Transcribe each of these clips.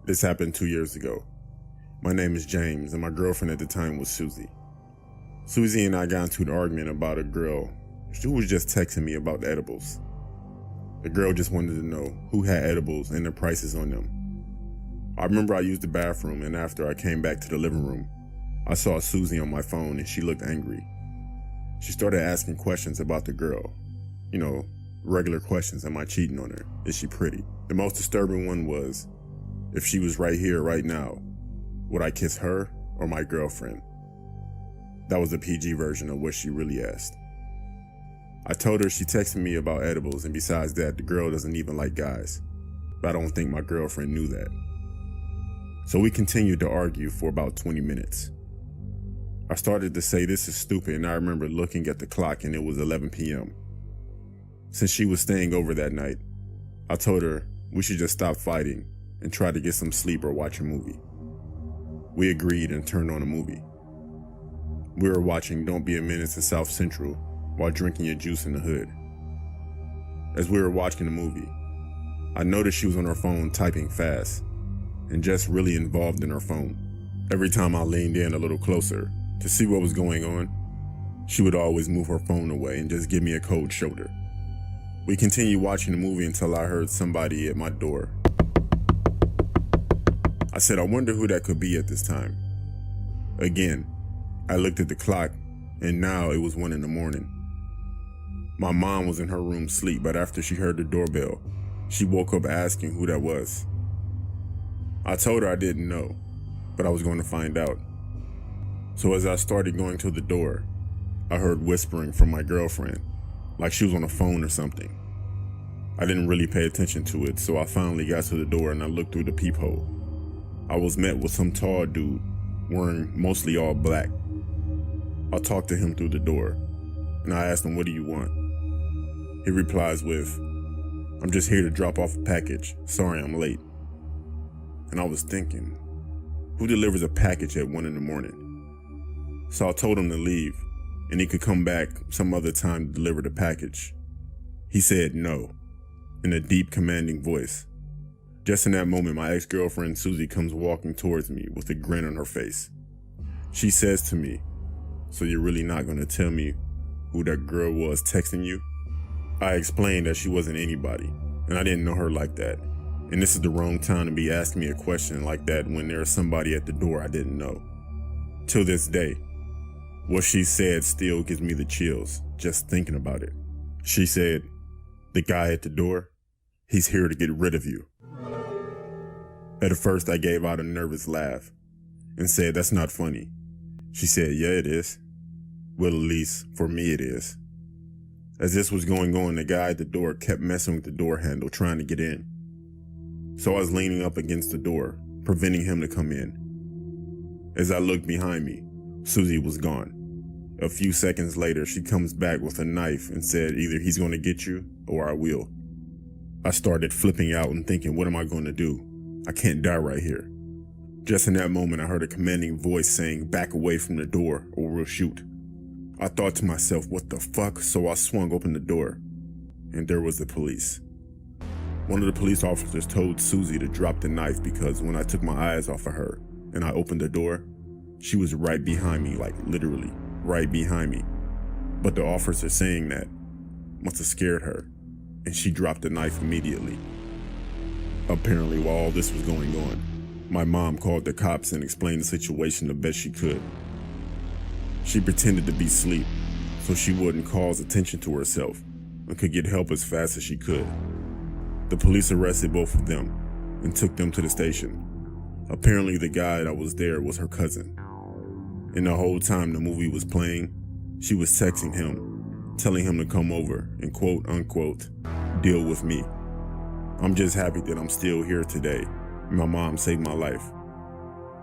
This happened 2 years ago. My name is James, and my girlfriend at the time was Susie. Susie and I got into an argument about a girl who was just texting me about the edibles. The girl just wanted to know who had edibles and the prices on them. I remember I used the bathroom, and after I came back to the living room, I saw Susie on my phone and she looked angry. She started asking questions about the girl. Regular questions. Am I cheating on her? Is she pretty? The most disturbing one was, if she was right here, right now, would I kiss her or my girlfriend? That was the PG version of what she really asked. I told her she texted me about edibles, and besides that, the girl doesn't even like guys. But I don't think my girlfriend knew that. So we continued to argue for about 20 minutes. I started to say this is stupid, and I remember looking at the clock and it was 11 p.m. Since she was staying over that night, I told her we should just stop fighting and try to get some sleep or watch a movie. We agreed and turned on a movie. We were watching Don't Be a Menace in South Central while drinking a juice in the hood. As we were watching the movie, I noticed she was on her phone typing fast and just really involved in her phone. Every time I leaned in a little closer to see what was going on, she would always move her phone away and just give me a cold shoulder. We continued watching the movie until I heard somebody at my door. I said, I wonder who that could be at this time. Again, I looked at the clock, and now it was 1 a.m. My mom was in her room asleep, but after she heard the doorbell, she woke up asking who that was. I told her I didn't know, but I was going to find out. So as I started going to the door, I heard whispering from my girlfriend, like she was on a phone or something. I didn't really pay attention to it, so I finally got to the door and I looked through the peephole. I was met with some tall dude, wearing mostly all black. I talked to him through the door, and I asked him, what do you want? He replies with, I'm just here to drop off a package. Sorry I'm late. And I was thinking, who delivers a package at 1 a.m? So I told him to leave, and he could come back some other time to deliver the package. He said no, in a deep, commanding voice. Just in that moment, my ex-girlfriend Susie comes walking towards me with a grin on her face. She says to me, so you're really not going to tell me who that girl was texting you? I explained that she wasn't anybody, and I didn't know her like that. And this is the wrong time to be asking me a question like that when there's somebody at the door I didn't know. Till this day, what she said still gives me the chills, just thinking about it. She said, the guy at the door, he's here to get rid of you. At first, I gave out a nervous laugh and said, that's not funny. She said, yeah, it is. Well, at least for me it is. As this was going on, the guy at the door kept messing with the door handle, trying to get in. So I was leaning up against the door, preventing him to come in. As I looked behind me, Susie was gone. A few seconds later, she comes back with a knife and said, either he's going to get you or I will. I started flipping out and thinking, what am I going to do? I can't die right here. Just in that moment, I heard a commanding voice saying, back away from the door or we'll shoot. I thought to myself, what the fuck? So I swung open the door, and there was the police. One of the police officers told Susie to drop the knife because when I took my eyes off of her and I opened the door, she was right behind me, like literally right behind me. But the officer saying that must have scared her, and she dropped the knife immediately. Apparently, while all this was going on, my mom called the cops and explained the situation the best she could. She pretended to be asleep so she wouldn't cause attention to herself and could get help as fast as she could. The police arrested both of them and took them to the station. Apparently, the guy that was there was her cousin. And the whole time the movie was playing, she was texting him, telling him to come over and quote unquote, deal with me. I'm just happy that I'm still here today. My mom saved my life.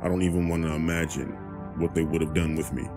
I don't even want to imagine what they would have done with me.